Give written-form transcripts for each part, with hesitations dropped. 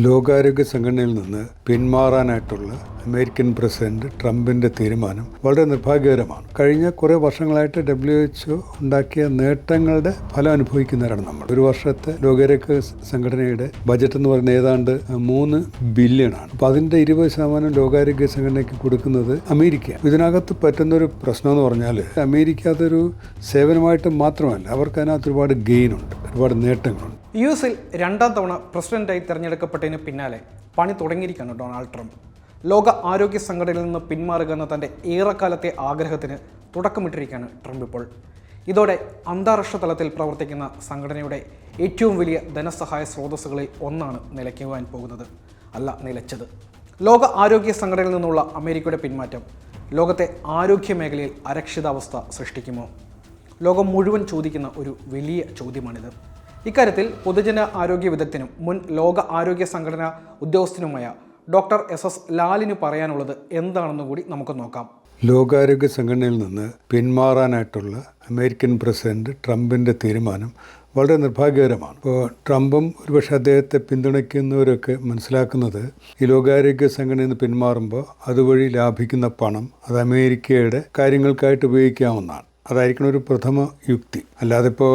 ലോകാരോഗ്യ സംഘടനയിൽ നിന്ന് പിന്മാറാനായിട്ടുള്ള അമേരിക്കൻ പ്രസിഡന്റ് ട്രംപിൻ്റെ തീരുമാനം വളരെ നിർഭാഗ്യകരമാണ്. കഴിഞ്ഞ കുറേ വർഷങ്ങളായിട്ട് WHO ഉണ്ടാക്കിയ നേട്ടങ്ങളുടെ ഫലം അനുഭവിക്കുന്നവരാണ് നമ്മൾ. ഒരു വർഷത്തെ ലോകാരോഗ്യ സംഘടനയുടെ ബജറ്റ് എന്ന് പറയുന്നത് ഏതാണ്ട് 3 ബില്യണാണ്. അപ്പോൾ അതിൻ്റെ 20% ലോകാരോഗ്യ സംഘടനയ്ക്ക് കൊടുക്കുന്നത് അമേരിക്ക. ഇതിനകത്ത് പറ്റുന്നൊരു പ്രശ്നം എന്ന് പറഞ്ഞാൽ അമേരിക്ക അതൊരു സേവനമായിട്ട് മാത്രമല്ല, അവർക്ക് അതിനകത്ത് ഒരുപാട് ഗെയിനുണ്ട്, ഒരുപാട് നേട്ടങ്ങളുണ്ട്. US-ൽ 2ാം തവണ പ്രസിഡന്റായി തിരഞ്ഞെടുക്കപ്പെട്ടതിന് പിന്നാലെ പണി തുടങ്ങിയിരിക്കുകയാണ് ഡൊണാൾഡ് ട്രംപ്. ലോക ആരോഗ്യ സംഘടനയിൽ നിന്ന് പിന്മാറുക എന്ന തൻ്റെ ഏറെക്കാലത്തെ ആഗ്രഹത്തിന് തുടക്കമിട്ടിരിക്കുകയാണ് ട്രംപ് ഇപ്പോൾ. ഇതോടെ അന്താരാഷ്ട്ര തലത്തിൽ പ്രവർത്തിക്കുന്ന സംഘടനയുടെ ഏറ്റവും വലിയ ധനസഹായ സ്രോതസ്സുകളിൽ ഒന്നാണ് നിലയ്ക്കുവാൻ പോകുന്നത്, അല്ല നിലച്ചത്. ലോക ആരോഗ്യ സംഘടനയിൽ നിന്നുള്ള അമേരിക്കയുടെ പിന്മാറ്റം ലോകത്തെ ആരോഗ്യ മേഖലയിൽ അരക്ഷിതാവസ്ഥ സൃഷ്ടിക്കുമോ? ലോകം മുഴുവൻ ചോദിക്കുന്ന ഒരു വലിയ ചോദ്യമാണിത്. ഇക്കാര്യത്തിൽ പൊതുജന ആരോഗ്യ വിദഗ്ധനും മുൻ ലോക ആരോഗ്യ സംഘടനാ ഉദ്യോഗസ്ഥനുമായ ഡോക്ടർ SS ലാലിന് പറയാനുള്ളത് എന്താണെന്ന് കൂടി നമുക്ക് നോക്കാം. ലോകാരോഗ്യ സംഘടനയിൽ നിന്ന് പിന്മാറാനായിട്ടുള്ള അമേരിക്കൻ പ്രസിഡന്റ് ട്രംപിൻ്റെ തീരുമാനം വളരെ നിർഭാഗ്യകരമാണ്. ഇപ്പോൾ ട്രംപും ഒരുപക്ഷെ അദ്ദേഹത്തെ പിന്തുണയ്ക്കുന്നവരൊക്കെ മനസ്സിലാക്കുന്നത് ഈ ലോകാരോഗ്യ സംഘടനയിൽ നിന്ന് പിന്മാറുമ്പോൾ അതുവഴി ലാഭിക്കുന്ന പണം അത് അമേരിക്കയുടെ കാര്യങ്ങൾക്കായിട്ട് ഉപയോഗിക്കാവുന്നതാണ്. അതായിരിക്കണം ഒരു പ്രഥമ യുക്തി. അല്ലാതെ ഇപ്പോൾ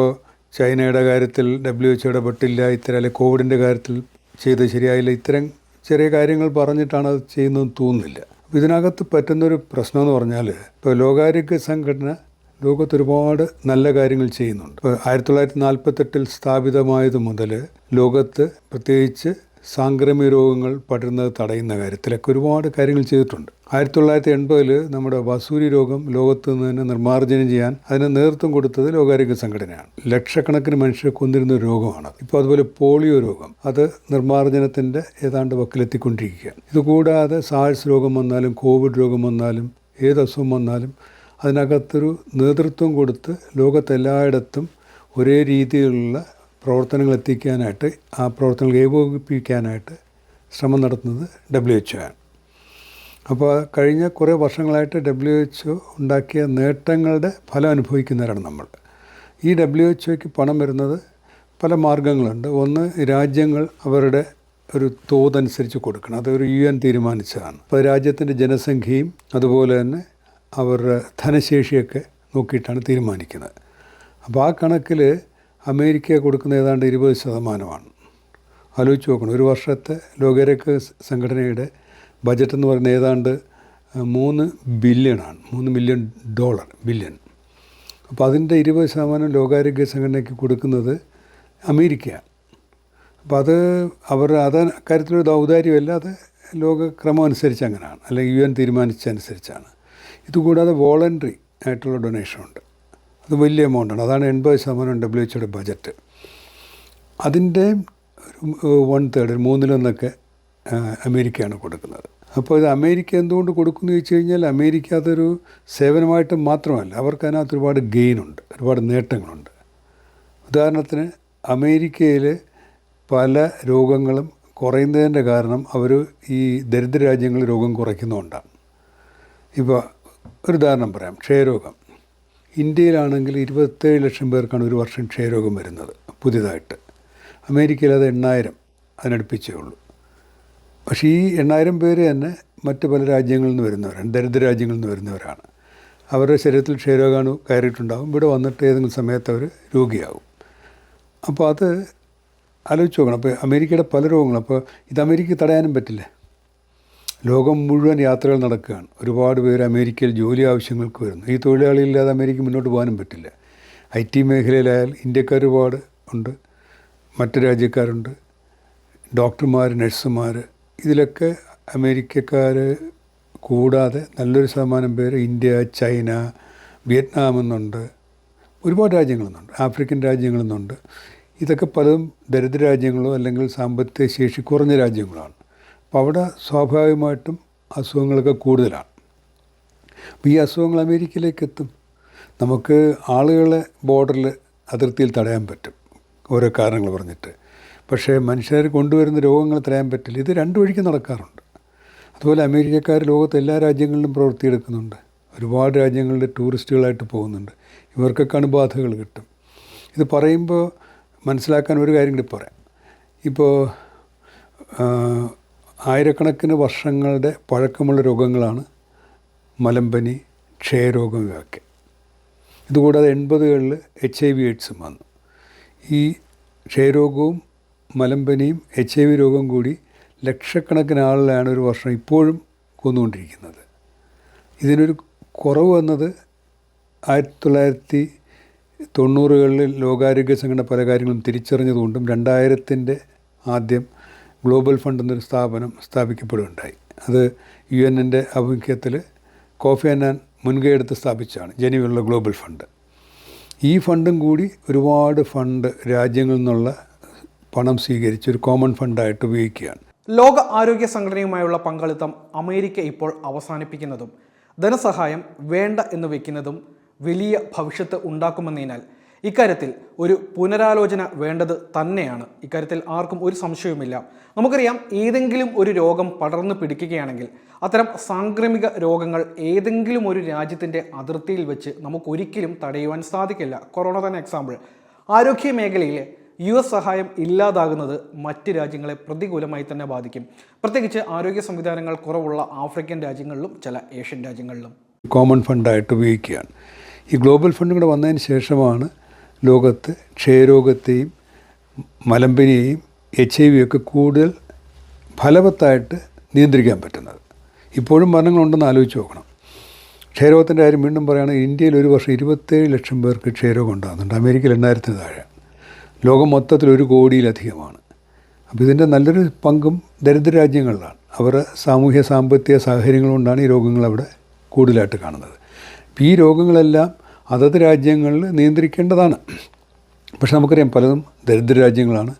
ചൈനയുടെ കാര്യത്തിൽ WHO ഇടപെട്ടില്ല, ഇത്തരം അല്ലെങ്കിൽ കോവിഡിൻ്റെ കാര്യത്തിൽ ചെയ്ത് ശരിയായില്ല, ഇത്തരം ചെറിയ കാര്യങ്ങൾ പറഞ്ഞിട്ടാണ് അത് ചെയ്യുന്നതെന്ന് തോന്നുന്നില്ല. അപ്പോൾ ഇതിനകത്ത് പറ്റുന്നൊരു പ്രശ്നം എന്ന് പറഞ്ഞാൽ ഇപ്പോൾ ലോകാരോഗ്യ സംഘടന ലോകത്ത് ഒരുപാട് നല്ല കാര്യങ്ങൾ ചെയ്യുന്നുണ്ട്. ഇപ്പോൾ 1948 സ്ഥാപിതമായത് മുതൽ ലോകത്ത് പ്രത്യേകിച്ച് സാംക്രമിക രോഗങ്ങൾ പടരുന്നത് തടയുന്ന കാര്യത്തിലൊക്കെ ഒരുപാട് കാര്യങ്ങൾ ചെയ്തിട്ടുണ്ട്. 1980 നമ്മുടെ വസൂരി രോഗം ലോകത്ത് നിന്ന് തന്നെ നിർമ്മാർജ്ജനം ചെയ്യാൻ അതിന് നേതൃത്വം കൊടുത്തത് ലോകാരോഗ്യ സംഘടനയാണ്. ലക്ഷക്കണക്കിന് മനുഷ്യരെ കൊന്നിരുന്ന രോഗമാണ്. ഇപ്പോൾ അതുപോലെ പോളിയോ രോഗം അത് നിർമ്മാർജ്ജനത്തിൻ്റെ ഏതാണ്ട് വക്കിലെത്തിക്കൊണ്ടിരിക്കുകയാണ്. ഇതുകൂടാതെ സാഴ്സ് രോഗം വന്നാലും കോവിഡ് രോഗം വന്നാലും ഏത് അസുഖം വന്നാലും അതിനകത്തൊരു നേതൃത്വം കൊടുത്ത് ലോകത്തെല്ലായിടത്തും ഒരേ രീതിയിലുള്ള പ്രവർത്തനങ്ങൾ എത്തിക്കാനായിട്ട്, ആ പ്രവർത്തനങ്ങൾ ഏകോപിപ്പിക്കാനായിട്ട് ശ്രമം നടത്തുന്നത് WHO ആണ്. അപ്പോൾ കഴിഞ്ഞ കുറേ വർഷങ്ങളായിട്ട് WHO ഉണ്ടാക്കിയ നേട്ടങ്ങളുടെ ഫലം അനുഭവിക്കുന്നവരാണ് നമ്മൾ. ഈ WHOയ്ക്ക് പണം വരുന്നത് പല മാർഗങ്ങളുണ്ട്. ഒന്ന്, രാജ്യങ്ങൾ അവരുടെ ഒരു തോതനുസരിച്ച് കൊടുക്കണം. അതൊരു UN തീരുമാനിച്ചതാണ്. അപ്പോൾ രാജ്യത്തിൻ്റെ ജനസംഖ്യയും അതുപോലെ തന്നെ അവരുടെ ധനശേഷിയൊക്കെ നോക്കിയിട്ടാണ് തീരുമാനിക്കുന്നത്. അപ്പോൾ ആ കണക്കിൽ അമേരിക്ക കൊടുക്കുന്ന ഏതാണ്ട് 20%. ആലോചിച്ച് നോക്കണം, ഒരു വർഷത്തെ ലോകാരോഗ്യ സംഘടനയുടെ ബജറ്റ് എന്ന് പറയുന്നത് ഏതാണ്ട് 3 ബില്യണാണ്. $3 ബില്യൺ. അപ്പോൾ അതിൻ്റെ 20% ലോകാരോഗ്യ സംഘടനയ്ക്ക് കൊടുക്കുന്നത് അമേരിക്ക. അപ്പോൾ അത് അവരുടെ കാര്യത്തിലൊരു ഔദാര്യമല്ല, അത് ലോകക്രമം അനുസരിച്ച് അങ്ങനെയാണ്, അല്ലെങ്കിൽ UN തീരുമാനിച്ചനുസരിച്ചാണ്. ഇതുകൂടാതെ വോളണ്ടറി ആയിട്ടുള്ള ഡൊണേഷനുണ്ട്, അത് വലിയ എമൗണ്ടാണ്. അതാണ് 80% WHO ബജറ്റ്. അതിൻ്റെ 1/3 1/3 അമേരിക്കയാണ് കൊടുക്കുന്നത്. അപ്പോൾ ഇത് അമേരിക്ക എന്തുകൊണ്ട് കൊടുക്കുന്നു ചോദിച്ചു കഴിഞ്ഞാൽ അമേരിക്ക അതൊരു സേവനമായിട്ട് മാത്രമല്ല, അവർക്ക് അതിനകത്ത് ഒരുപാട് ഗെയിനുണ്ട്, ഒരുപാട് നേട്ടങ്ങളുണ്ട്. ഉദാഹരണത്തിന് അമേരിക്കയിൽ പല രോഗങ്ങളും കുറയുന്നതിൻ്റെ കാരണം അവർ ഈ ദരിദ്ര രാജ്യങ്ങളിൽ രോഗം കുറയ്ക്കുന്നതുകൊണ്ടാണ്. ഇപ്പോൾ ഒരു ഉദാഹരണം പറയാം, ക്ഷയരോഗം. ഇന്ത്യയിലാണെങ്കിൽ 27 ലക്ഷം പേർക്കാണ് ഒരു വർഷം ക്ഷയരോഗം വരുന്നത് പുതിയതായിട്ട്. അമേരിക്കയിൽ അത് 8,000 അതിനടുപ്പിച്ചേ ഉള്ളൂ. പക്ഷേ ഈ 8,000 പേര് തന്നെ മറ്റ് പല രാജ്യങ്ങളിൽ നിന്ന് വരുന്നവരാണ്, ദരിദ്ര രാജ്യങ്ങളിൽ നിന്ന് വരുന്നവരാണ്. അവരുടെ ശരീരത്തിൽ ക്ഷയരോഗാണു കയറിയിട്ടുണ്ടാകും, ഇവിടെ വന്നിട്ട് ഏതെങ്കിലും സമയത്ത് അവർ രോഗിയാകും. അപ്പോൾ അത് ആലോചിച്ച് നോക്കണം. അപ്പോൾ അമേരിക്കയുടെ പല രോഗങ്ങളും, അപ്പോൾ ഇത് അമേരിക്കയ്ക്ക് തടയാനും പറ്റില്ല. ലോകം മുഴുവൻ യാത്രകൾ നടക്കുകയാണ്. ഒരുപാട് പേര് അമേരിക്കയിൽ ജോലി ആവശ്യങ്ങൾക്ക് വരുന്നു. ഈ തൊഴിലാളികളില്ലാതെ അമേരിക്ക മുന്നോട്ട് പോകാനും പറ്റില്ല. IT മേഖലയിലായാൽ ഇന്ത്യക്കാർ ഒരുപാട് ഉണ്ട്, മറ്റ് രാജ്യക്കാരുണ്ട്, ഡോക്ടർമാർ, നഴ്സുമാർ. ഇതിലൊക്കെ അമേരിക്കക്കാർ കൂടാതെ നല്ലൊരു ശതമാനം പേര് ഇന്ത്യ, ചൈന, വിയറ്റ്നാം എന്നുണ്ട്, ഒരുപാട് രാജ്യങ്ങളിൽ നിന്നുണ്ട്, ആഫ്രിക്കൻ രാജ്യങ്ങളിൽ നിന്നുണ്ട്. ഇതൊക്കെ പലതും ദരിദ്ര രാജ്യങ്ങളോ അല്ലെങ്കിൽ സാമ്പത്തിക ശേഷി കുറഞ്ഞ രാജ്യങ്ങളാണ്. അപ്പോൾ അവിടെ സ്വാഭാവികമായിട്ടും അസുഖങ്ങളൊക്കെ കൂടുതലാണ്. അപ്പോൾ ഈ അസുഖങ്ങൾ അമേരിക്കയിലേക്ക് എത്തും. നമുക്ക് ആളുകളെ ബോർഡറിൽ അതിർത്തിയിൽ തടയാൻ പറ്റും ഓരോ കാരണങ്ങൾ പറഞ്ഞിട്ട്, പക്ഷേ മനുഷ്യർ കൊണ്ടുവരുന്ന രോഗങ്ങൾ തടയാൻ പറ്റില്ല. ഇത് 2 വഴിക്ക് നടക്കാറുണ്ട്. അതുപോലെ അമേരിക്കക്കാർ ലോകത്ത് എല്ലാ രാജ്യങ്ങളിലും പ്രവൃത്തിയെടുക്കുന്നുണ്ട്. ഒരുപാട് രാജ്യങ്ങളിൽ ടൂറിസ്റ്റുകളായിട്ട് പോകുന്നുണ്ട്. ഇവർക്കൊക്കെ അണുബാധകൾ കിട്ടും. ഇത് പറയുമ്പോൾ മനസ്സിലാക്കാൻ ഒരു കാര്യം കൂടി പറയാം. ഇപ്പോൾ ആയിരക്കണക്കിന് വർഷങ്ങളുടെ പഴക്കമുള്ള രോഗങ്ങളാണ് മലമ്പനി, ക്ഷയരോഗം ഇവയൊക്കെ. ഇതുകൂടാതെ 80കളിൽ HIV AIDS വന്നു. ഈ ക്ഷയരോഗവും മലമ്പനിയും HIV രോഗം കൂടി ലക്ഷക്കണക്കിന് ആളുകളാണ് ഒരു വർഷം ഇപ്പോഴും കൊന്നുകൊണ്ടിരിക്കുന്നത്. ഇതിനൊരു കുറവ് വന്നത് 1990കളിൽ ലോകാരോഗ്യ സംഘടന പല കാര്യങ്ങളും തിരിച്ചറിഞ്ഞതുകൊണ്ടും 2000-ൻ്റെ ആദ്യം ഗ്ലോബൽ ഫണ്ട് എന്നൊരു സ്ഥാപനം സ്ഥാപിക്കപ്പെടുകയുണ്ടായി. അത് UN-ൻ്റെ ആഭിമുഖ്യത്തിൽ കോഫി അന്നാൻ മുൻകൈയെടുത്ത് സ്ഥാപിച്ചാണ് ജനീവയിലുള്ള ഗ്ലോബൽ ഫണ്ട്. ഈ ഫണ്ടും കൂടി ഒരുപാട് ഫണ്ട് രാജ്യങ്ങളിൽ നിന്നുള്ള പണം സ്വീകരിച്ച് ഒരു കോമൺ ഫണ്ടായിട്ട് ഉപയോഗിക്കുകയാണ്. ലോക ആരോഗ്യ സംഘടനയുമായുള്ള പങ്കാളിത്തം അമേരിക്ക ഇപ്പോൾ അവസാനിപ്പിക്കുന്നതും ധനസഹായം വേണ്ട എന്ന് വയ്ക്കുന്നതും വലിയ ഭവിഷ്യത്ത് ഉണ്ടാക്കുമെന്നതിനാൽ ഇക്കാര്യത്തിൽ ഒരു പുനരാലോചന വേണ്ടത് തന്നെയാണ്. ഇക്കാര്യത്തിൽ ആർക്കും ഒരു സംശയവുമില്ല. നമുക്കറിയാം, ഏതെങ്കിലും ഒരു രോഗം പടർന്നു പിടിക്കുകയാണെങ്കിൽ അത്തരം സാംക്രമിക രോഗങ്ങൾ ഏതെങ്കിലും ഒരു രാജ്യത്തിൻ്റെ അതിർത്തിയിൽ വെച്ച് നമുക്കൊരിക്കലും തടയുവാൻ സാധിക്കില്ല. കൊറോണ തന്നെ എക്സാമ്പിൾ. ആരോഗ്യ മേഖലയിലെ US സഹായം ഇല്ലാതാകുന്നത് മറ്റ് രാജ്യങ്ങളെ പ്രതികൂലമായി തന്നെ ബാധിക്കും. പ്രത്യേകിച്ച് ആരോഗ്യ സംവിധാനങ്ങൾ കുറവുള്ള ആഫ്രിക്കൻ രാജ്യങ്ങളിലും ചില ഏഷ്യൻ രാജ്യങ്ങളിലും. കോമൺ ഫണ്ടായിട്ട് ഉപയോഗിക്കുകയാണ്. ഈ ഗ്ലോബൽ ഫണ്ട് കൂടെ വന്നതിന് ശേഷമാണ് ലോകത്ത് ക്ഷയരോഗത്തെയും മലമ്പനിയെയും HIV ഒക്കെ കൂടുതൽ ഫലവത്തായിട്ട് നിയന്ത്രിക്കാൻ പറ്റുന്നത്. ഇപ്പോഴും മരണങ്ങളുണ്ടെന്ന് ആലോചിച്ച് നോക്കണം. ക്ഷയരോഗത്തിൻ്റെ കാര്യം വീണ്ടും പറയുകയാണെങ്കിൽ ഇന്ത്യയിൽ ഒരു വർഷം 27 ലക്ഷം പേർക്ക് ക്ഷയരോഗം ഉണ്ടാകുന്നുണ്ട്. അമേരിക്കയിൽ 8,000-ന് താഴെ. ലോകം മൊത്തത്തിൽ 1 കോടിയിലധികമാണ്. അപ്പോൾ ഇതിൻ്റെ നല്ലൊരു പങ്കും ദരിദ്ര രാജ്യങ്ങളിലാണ്. അവരുടെ സാമൂഹ്യ സാമ്പത്തിക സാഹചര്യങ്ങൾ കൊണ്ടാണ് ഈ രോഗങ്ങൾ അവിടെ കൂടുതലായിട്ട് കാണുന്നത്. അപ്പോൾ ഈ രോഗങ്ങളെല്ലാം അതത് രാജ്യങ്ങളിൽ നിയന്ത്രിക്കേണ്ടതാണ്. പക്ഷെ നമുക്കറിയാം, പലതും ദരിദ്ര രാജ്യങ്ങളാണ്.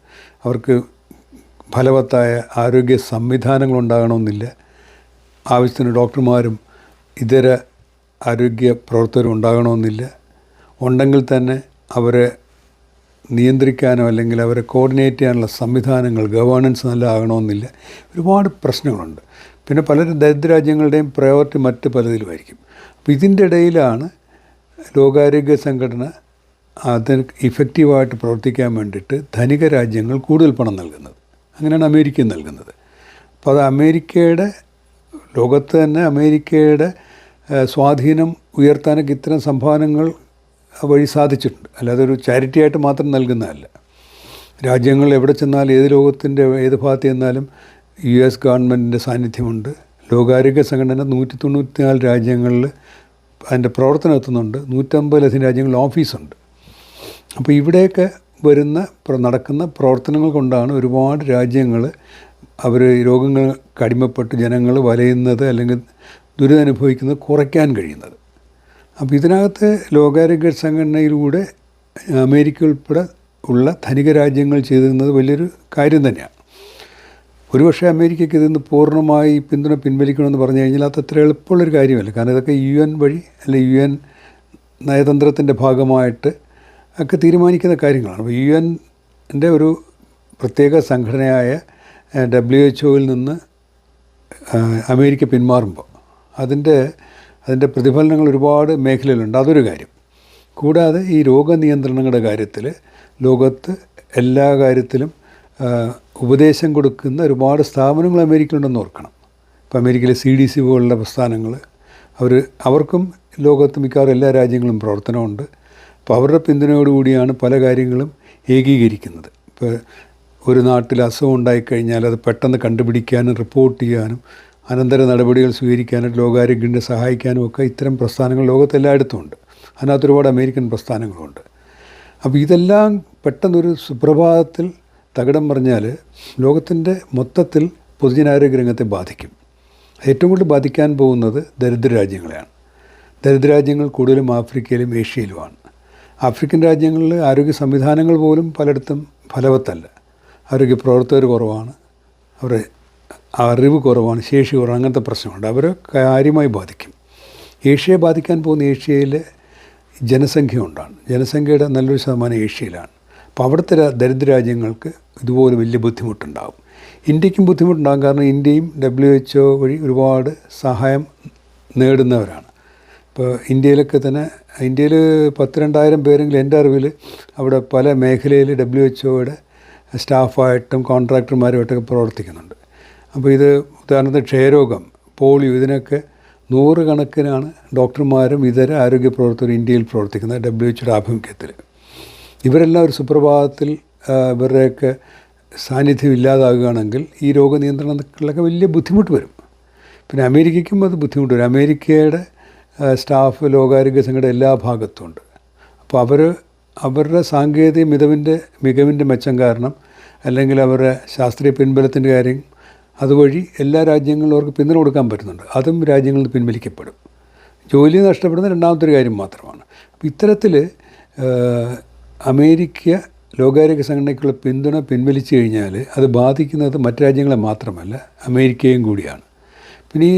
അവർക്ക് ഫലവത്തായ ആരോഗ്യ സംവിധാനങ്ങൾ ഉണ്ടാകണമെന്നില്ല. ആവശ്യത്തിന് ഡോക്ടർമാരും ഇതര ആരോഗ്യ പ്രവർത്തകരും ഉണ്ടാകണമെന്നില്ല. ഉണ്ടെങ്കിൽ തന്നെ അവരെ നിയന്ത്രിക്കാനോ അല്ലെങ്കിൽ അവരെ കോർഡിനേറ്റ് ചെയ്യാനുള്ള സംവിധാനങ്ങൾ, ഗവേണൻസ് നല്ല ആകണമെന്നില്ല. ഒരുപാട് പ്രശ്നങ്ങളുണ്ട്. പിന്നെ പലരും ദരിദ്ര രാജ്യങ്ങളുടെയും പ്രയോറിറ്റി മറ്റ് പലതിലുമായിരിക്കും. അപ്പോൾ ഇതിൻ്റെ ഇടയിലാണ് ലോകാരോഗ്യ സംഘടന അതിന് ഇഫക്റ്റീവായിട്ട് പ്രവർത്തിക്കാൻ വേണ്ടിയിട്ട് ധനിക രാജ്യങ്ങൾ കൂടുതൽ പണം നൽകുന്നത്. അങ്ങനെയാണ് അമേരിക്ക നൽകുന്നത്. അപ്പോൾ അത് അമേരിക്കയുടെ ലോകത്ത് തന്നെ അമേരിക്കയുടെ സ്വാധീനം ഉയർത്താനൊക്കെ ഇത്തരം സംഭാവനകൾ വഴി സാധിച്ചിട്ടുണ്ട്. അല്ലാതെ ഒരു ചാരിറ്റി ആയിട്ട് മാത്രം നൽകുന്നതല്ല. രാജ്യങ്ങൾ എവിടെ ചെന്നാലും, ഏത് ലോകത്തിൻ്റെ ഏത് ഭാഗത്ത് ചെന്നാലും US ഗവൺമെൻറ്റിൻ്റെ സാന്നിധ്യമുണ്ട്. ലോകാരോഗ്യ സംഘടന 194 രാജ്യങ്ങളിൽ അതിൻ്റെ പ്രവർത്തനം എത്തുന്നുണ്ട്. 150-ലധികം രാജ്യങ്ങളിൽ ഓഫീസുണ്ട്. അപ്പോൾ ഇവിടെയൊക്കെ നടക്കുന്ന പ്രവർത്തനങ്ങൾ കൊണ്ടാണ് ഒരുപാട് രാജ്യങ്ങൾ അവർ രോഗങ്ങൾക്ക് അടിമപ്പെട്ട് ജനങ്ങൾ വലയുന്നത് അല്ലെങ്കിൽ ദുരിതമനുഭവിക്കുന്നത് കുറയ്ക്കാൻ കഴിയുന്നത്. അപ്പോൾ ഇതിനകത്ത് ലോകാരോഗ്യ സംഘടനയിലൂടെ അമേരിക്ക ഉൾപ്പെടെ ഉള്ള ധനിക രാജ്യങ്ങൾ ചെയ്തിരുന്നത് വലിയൊരു കാര്യം തന്നെയാണ്. ഒരുപക്ഷെ അമേരിക്കയ്ക്ക് ഇതിൽ നിന്ന് പൂർണ്ണമായി പിന്തുണ പിൻവലിക്കണമെന്ന് പറഞ്ഞു കഴിഞ്ഞാൽ അത് അത്ര എളുപ്പമുള്ളൊരു കാര്യമല്ല. കാരണം ഇതൊക്കെ UN വഴി അല്ലെങ്കിൽ UN നയതന്ത്രത്തിൻ്റെ ഭാഗമായിട്ട് ഒക്കെ തീരുമാനിക്കുന്ന കാര്യങ്ങളാണ്. അപ്പോൾ UN-ൻ്റെ ഒരു പ്രത്യേക സംഘടനയായ WHO-ൽ നിന്ന് അമേരിക്ക പിന്മാറുമ്പോൾ അതിൻ്റെ പ്രതിഫലനങ്ങൾ ഒരുപാട് മേഖലയിലുണ്ട്. അതൊരു കാര്യം. കൂടാതെ ഈ രോഗനിയന്ത്രണങ്ങളുടെ കാര്യത്തിൽ ലോകത്ത് എല്ലാ കാര്യത്തിലും ഉപദേശം കൊടുക്കുന്ന ഒരുപാട് സ്ഥാപനങ്ങൾ അമേരിക്കയിലുണ്ടെന്ന് ഓർക്കണം. ഇപ്പോൾ അമേരിക്കയിലെ CDC പോലുള്ള പ്രസ്ഥാനങ്ങൾ അവർക്കും ലോകത്ത് മിക്കവാറും എല്ലാ രാജ്യങ്ങളും പ്രവർത്തനമുണ്ട്. അപ്പോൾ അവരുടെ പിന്തുണയോടുകൂടിയാണ് പല കാര്യങ്ങളും ഏകീകരിക്കുന്നത്. ഇപ്പോൾ ഒരു നാട്ടിൽ അസുഖം ഉണ്ടായിക്കഴിഞ്ഞാൽ അത് പെട്ടെന്ന് കണ്ടുപിടിക്കാനും റിപ്പോർട്ട് ചെയ്യാനും അനന്തര നടപടികൾ സ്വീകരിക്കാനായിട്ട് ലോകാരോഗ്യത്തെ സഹായിക്കാനും ഒക്കെ ഇത്തരം പ്രസ്ഥാനങ്ങൾ ലോകത്തെല്ലായിടത്തും ഉണ്ട്. അതിനകത്ത് ഒരുപാട് അമേരിക്കൻ പ്രസ്ഥാനങ്ങളുണ്ട്. അപ്പോൾ ഇതെല്ലാം പെട്ടെന്നൊരു സുപ്രഭാതത്തിൽ തകിടം പറഞ്ഞാൽ ലോകത്തിൻ്റെ മൊത്തത്തിൽ പൊതുജനാരോഗ്യ രംഗത്തെ ബാധിക്കും. ഏറ്റവും കൂടുതൽ ബാധിക്കാൻ പോകുന്നത് ദരിദ്ര രാജ്യങ്ങളെയാണ്. ദരിദ്ര രാജ്യങ്ങൾ കൂടുതലും ആഫ്രിക്കയിലും ഏഷ്യയിലുമാണ്. ആഫ്രിക്കൻ രാജ്യങ്ങളിൽ ആരോഗ്യ സംവിധാനങ്ങൾ പോലും പലയിടത്തും ഫലവത്തല്ല. ആരോഗ്യ പ്രവർത്തകർ കുറവാണ്, അവരുടെ അറിവ് കുറവാണ്, ശേഷി കുറവാണ്, അങ്ങനത്തെ പ്രശ്നമുണ്ട്. അവരെ കാര്യമായി ബാധിക്കും. ഏഷ്യയെ ബാധിക്കാൻ പോകുന്ന ഏഷ്യയിലെ ജനസംഖ്യ കൊണ്ടാണ്. ജനസംഖ്യയുടെ നല്ലൊരു ശതമാനം ഏഷ്യയിലാണ്. അപ്പോൾ അവിടുത്തെ ദരിദ്ര രാജ്യങ്ങൾക്ക് ഇതുപോലെ വലിയ ബുദ്ധിമുട്ടുണ്ടാകും. ഇന്ത്യക്കും ബുദ്ധിമുട്ടുണ്ടാകും. കാരണം ഇന്ത്യയും WHO വഴി ഒരുപാട് സഹായം നേടുന്നവരാണ്. ഇപ്പോൾ ഇന്ത്യയിലൊക്കെ തന്നെ ഇന്ത്യയിൽ 10,000-2,000 പേരെങ്കിലും എൻ്റെ അറിവിൽ അവിടെ പല മേഖലയിൽ WHO-യുടെ സ്റ്റാഫായിട്ടും കോൺട്രാക്ടർമാരുമായിട്ടൊക്കെ പ്രവർത്തിക്കുന്നുണ്ട്. അപ്പോൾ ഇത് ഉദാഹരണത്തിന് ക്ഷയരോഗം, പോളിയോ, ഇതിനൊക്കെ നൂറുകണക്കിനാണ് ഡോക്ടർമാരും ഇതര ആരോഗ്യ പ്രവർത്തകരും ഇന്ത്യയിൽ പ്രവർത്തിക്കുന്നത് WHO ആഭിമുഖ്യത്തിൽ. ഇവരെല്ലാം ഒരു സുപ്രഭാതത്തിൽ ഇവരുടെയൊക്കെ സാന്നിധ്യം ഇല്ലാതാകുകയാണെങ്കിൽ ഈ രോഗനിയന്ത്രണത്തിലൊക്കെ വലിയ ബുദ്ധിമുട്ട് വരും. പിന്നെ അമേരിക്കയ്ക്കും അത് ബുദ്ധിമുട്ട് വരും. അമേരിക്കയുടെ സ്റ്റാഫ് ലോകാരോഗ്യ സംഘടന എല്ലാ ഭാഗത്തും ഉണ്ട്. അപ്പോൾ അവരുടെ സാങ്കേതിക മികവിൻ്റെ മെച്ചം കാരണം, അല്ലെങ്കിൽ അവരുടെ ശാസ്ത്രീയ പിൻബലത്തിൻ്റെ കാര്യം, അതുവഴി എല്ലാ രാജ്യങ്ങളിലും അവർക്ക് പിന്തുണ കൊടുക്കാൻ പറ്റുന്നുണ്ട്. അതും രാജ്യങ്ങളിൽ നിന്ന് പിൻവലിക്കപ്പെടും. ജോലി നഷ്ടപ്പെടുന്ന രണ്ടാമത്തെ ഒരു കാര്യം മാത്രമാണ്. അപ്പോൾ ഇത്തരത്തിൽ അമേരിക്ക ലോകാരോഗ്യ സംഘടനയ്ക്കുള്ള പിന്തുണ പിൻവലിച്ചു കഴിഞ്ഞാൽ അത് ബാധിക്കുന്നത് മറ്റ് രാജ്യങ്ങളെ മാത്രമല്ല, അമേരിക്കയും കൂടിയാണ്. പിന്നെ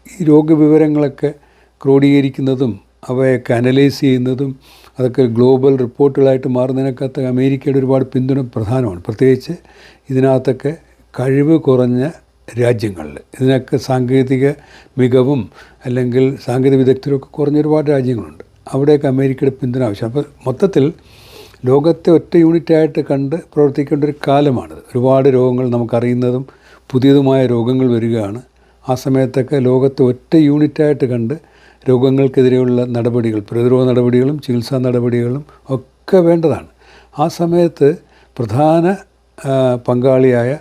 ഈ രോഗവിവരങ്ങളൊക്കെ ക്രോഡീകരിക്കുന്നതും അവയൊക്കെ അനലൈസ് ചെയ്യുന്നതും അതൊക്കെ ഗ്ലോബൽ റിപ്പോർട്ടുകളായിട്ട് മാറുന്നതിനകത്ത് അമേരിക്കയുടെ ഒരുപാട് പിന്തുണ പ്രധാനമാണ്. പ്രത്യേകിച്ച് ഇതിനകത്തൊക്കെ കഴിവ് കുറഞ്ഞ രാജ്യങ്ങളിൽ, ഇതിനൊക്കെ സാങ്കേതിക മികവും അല്ലെങ്കിൽ സാങ്കേതിക വിദഗ്ധരൊക്കെ കുറഞ്ഞ ഒരുപാട് രാജ്യങ്ങളുണ്ട്. അവിടെയൊക്കെ അമേരിക്കയുടെ പിന്തുണ ആവശ്യം. അപ്പോൾ മൊത്തത്തിൽ ലോകത്തെ ഒറ്റ യൂണിറ്റായിട്ട് കണ്ട് പ്രവർത്തിക്കേണ്ട ഒരു കാലമാണിത്. ഒരുപാട് രോഗങ്ങൾ നമുക്കറിയുന്നതും പുതിയതുമായ രോഗങ്ങൾ വരികയാണ്. ആ സമയത്തൊക്കെ ലോകത്തെ ഒറ്റ യൂണിറ്റായിട്ട് കണ്ട് രോഗങ്ങൾക്കെതിരെയുള്ള നടപടികൾ, പ്രതിരോധ നടപടികളും ചികിത്സാ നടപടികളും ഒക്കെ വേണ്ടതാണ്. ആ സമയത്ത് പ്രധാന പങ്കാളിയായ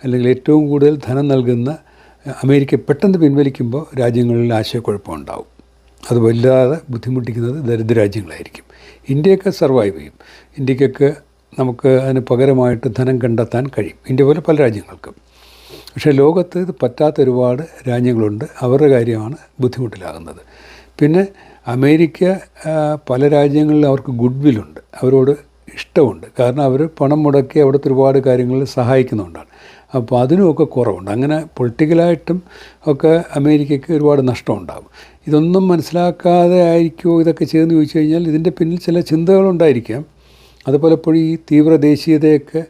അല്ലെങ്കിൽ ഏറ്റവും കൂടുതൽ ധനം നൽകുന്ന അമേരിക്ക പെട്ടെന്ന് പിൻവലിക്കുമ്പോൾ രാജ്യങ്ങളിൽ ആശയക്കുഴപ്പമുണ്ടാവും. അത് വല്ലാതെ ബുദ്ധിമുട്ടിക്കുന്നത് ദരിദ്ര രാജ്യങ്ങളായിരിക്കും. ഇന്ത്യയൊക്കെ സർവൈവ് ചെയ്യും. ഇന്ത്യക്കൊക്കെ നമുക്ക് അതിന് പകരമായിട്ട് ധനം കണ്ടെത്താൻ കഴിയും, ഇന്ത്യ പോലെ പല രാജ്യങ്ങൾക്കും. പക്ഷേ ലോകത്ത് ഇത് പറ്റാത്ത ഒരുപാട് രാജ്യങ്ങളുണ്ട്. അവരുടെ കാര്യമാണ് ബുദ്ധിമുട്ടിലാകുന്നത്. പിന്നെ അമേരിക്ക പല രാജ്യങ്ങളിലും അവർക്ക് ഗുഡ് വില്ലുണ്ട്, അവരോട് ഇഷ്ടമുണ്ട്. കാരണം അവർ പണം മുടക്കി അവിടുത്തെ ഒരുപാട് കാര്യങ്ങളിൽ സഹായിക്കുന്നുണ്ടാണ്. അപ്പോൾ അതിനുമൊക്കെ കുറവുണ്ട്. അങ്ങനെ പൊളിറ്റിക്കലായിട്ടും ഒക്കെ അമേരിക്കയ്ക്ക് ഒരുപാട് നഷ്ടമുണ്ടാകും. ഇതൊന്നും മനസ്സിലാക്കാതെ ആയിരിക്കുമോ ഇതൊക്കെ ചെയ്തെന്ന് ചോദിച്ചു കഴിഞ്ഞാൽ ഇതിൻ്റെ പിന്നിൽ ചില ചിന്തകളുണ്ടായിരിക്കാം. അത് പലപ്പോഴും ഈ തീവ്ര ദേശീയതയൊക്കെ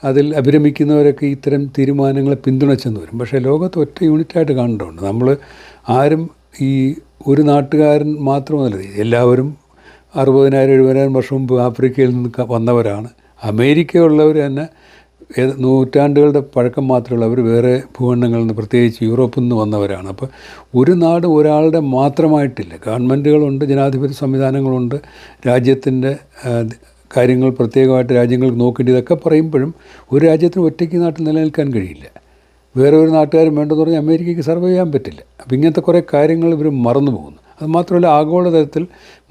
അതിൽ അഭിരമിക്കുന്നവരൊക്കെ ഇത്തരം തീരുമാനങ്ങളെ പിന്തുണച്ചെന്ന് വരും. പക്ഷേ ലോകത്ത് ഒറ്റ യൂണിറ്റായിട്ട് കാണേണ്ടതുണ്ട്. നമ്മൾ ആരും ഈ ഒരു നാട്ടുകാരൻ മാത്രമല്ല, എല്ലാവരും 60,000-70,000 വർഷം മുമ്പ് ആഫ്രിക്കയിൽ നിന്ന് വന്നവരാണ്. അമേരിക്കയുള്ളവർ തന്നെ നൂറ്റാണ്ടുകളുടെ പഴക്കം മാത്രമേ അവർ വേറെ ഭൂഖണ്ഡങ്ങളിൽ നിന്ന്, പ്രത്യേകിച്ച് യൂറോപ്പിൽ നിന്ന് വന്നവരാണ്. അപ്പോൾ ഒരു നാട് ഒരാളുടെ മാത്രമായിട്ടില്ല. ഗവൺമെൻറ്റുകളുണ്ട്, ജനാധിപത്യ സംവിധാനങ്ങളുണ്ട്, രാജ്യത്തിൻ്റെ കാര്യങ്ങൾ പ്രത്യേകമായിട്ട് രാജ്യങ്ങൾക്ക് നോക്കേണ്ടി, ഇതൊക്കെ പറയുമ്പോഴും ഒരു രാജ്യത്തിന് ഒറ്റയ്ക്ക് നാട്ടിൽ നിലനിൽക്കാൻ കഴിയില്ല. വേറെ ഒരു നാട്ടുകാരും വേണ്ടെന്ന് പറഞ്ഞാൽ അമേരിക്കയ്ക്ക് സർവൈവ് ചെയ്യാൻ പറ്റില്ല. അപ്പോൾ ഇങ്ങനത്തെ കുറേ കാര്യങ്ങൾ ഇവർ മറന്നു പോകുന്നു. അതുമാത്രമല്ല, ആഗോളതലത്തിൽ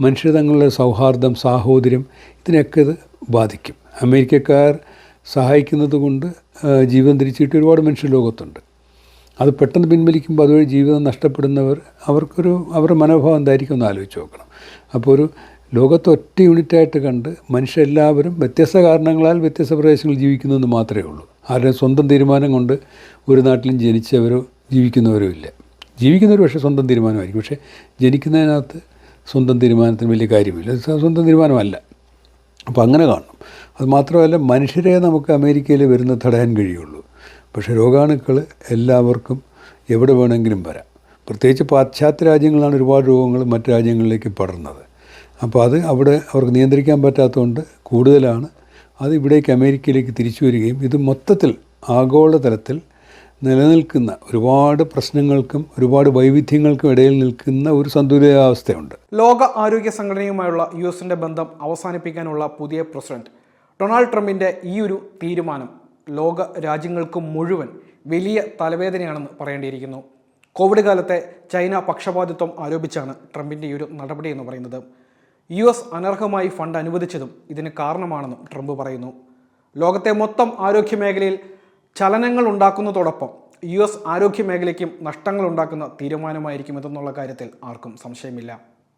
മനുഷ്യർ തങ്ങളുടെ സൗഹാർദ്ദം, സാഹോദര്യം, ഇതിനൊക്കെ ഇത് ബാധിക്കും. അമേരിക്കക്കാർ സഹായിക്കുന്നത് കൊണ്ട് ജീവൻ തിരിച്ചിട്ട് ഒരുപാട് മനുഷ്യർ ലോകത്തുണ്ട്. അത് പെട്ടെന്ന് പിൻവലിക്കുമ്പോൾ അതുവഴി ജീവിതം നഷ്ടപ്പെടുന്നവർ, അവരുടെ മനോഭാവം എന്തായിരിക്കും എന്ന് ആലോചിച്ച് നോക്കണം. അപ്പോൾ ഒരു ലോകത്ത് ഒറ്റ യൂണിറ്റായിട്ട് കണ്ട് മനുഷ്യരെല്ലാവരും വ്യത്യസ്ത കാരണങ്ങളാൽ വ്യത്യസ്ത പ്രദേശങ്ങളിൽ ജീവിക്കുന്നതെന്ന് മാത്രമേ ഉള്ളൂ. ആരുടെയും സ്വന്തം തീരുമാനം കൊണ്ട് ഒരു നാട്ടിലും ജനിച്ചവരോ ജീവിക്കുന്നവരോ ഇല്ല. ജീവിക്കുന്നവർ പക്ഷേ സ്വന്തം തീരുമാനമായിരിക്കും. പക്ഷേ ജനിക്കുന്നതിനകത്ത് സ്വന്തം തീരുമാനത്തിന് വലിയ കാര്യമില്ല, സ്വന്തം തീരുമാനമല്ല. അപ്പോൾ അങ്ങനെ കാണണം. അത് മാത്രമല്ല, മനുഷ്യരെ നമുക്ക് അമേരിക്കയിൽ വരുന്നത് തടയാൻ കഴിയുള്ളൂ. പക്ഷേ രോഗാണുക്കൾ എല്ലാവർക്കും എവിടെ വേണമെങ്കിലും വരാം. പ്രത്യേകിച്ച് പാശ്ചാത്യ രാജ്യങ്ങളാണ് ഒരുപാട് രോഗങ്ങൾ മറ്റ് രാജ്യങ്ങളിലേക്ക് പടർന്നത്. അപ്പോൾ അത് അവിടെ അവർക്ക് നിയന്ത്രിക്കാൻ പറ്റാത്തതുകൊണ്ട് കൂടുതലാണ് അത് ഇവിടേക്ക് അമേരിക്കയിലേക്ക് തിരിച്ചു വരികയും ഇത് മൊത്തത്തിൽ ആഗോളതലത്തിൽ നിലനിൽക്കുന്ന ഒരുപാട് പ്രശ്നങ്ങൾക്കും ഒരുപാട് വൈവിധ്യങ്ങൾക്കും ഇടയിൽ നിൽക്കുന്ന ഒരു സന്തുലിതാവസ്ഥയുണ്ട്. ലോക ആരോഗ്യ സംഘടനയുമായുള്ള US-ന്റെ ബന്ധം അവസാനിപ്പിക്കാനുള്ള പുതിയ പ്രസിഡന്റ് ഡൊണാൾഡ് ട്രംപിൻ്റെ ഈ ഒരു തീരുമാനം ലോക രാജ്യങ്ങൾക്ക് മുഴുവൻ വലിയ തലവേദനയാണെന്ന് പറയേണ്ടിയിരിക്കുന്നു. കോവിഡ് കാലത്തെ ചൈന പക്ഷപാതിത്വം ആരോപിച്ചാണ് ട്രംപിൻ്റെ ഈ ഒരു നടപടി എന്ന് പറയുന്നത്. US അനർഹമായി ഫണ്ട് അനുവദിച്ചതും ഇതിന് കാരണമാണെന്നും ട്രംപ് പറയുന്നു. ലോകത്തെ മൊത്തം ആരോഗ്യ മേഖലയിൽ ചലനങ്ങൾ ഉണ്ടാക്കുന്നതോടൊപ്പം US ആരോഗ്യ മേഖലയ്ക്കും നഷ്ടങ്ങൾ ഉണ്ടാക്കുന്ന തീരുമാനമായിരിക്കും ഇതെന്നുള്ള കാര്യത്തിൽ ആർക്കും സംശയമില്ല.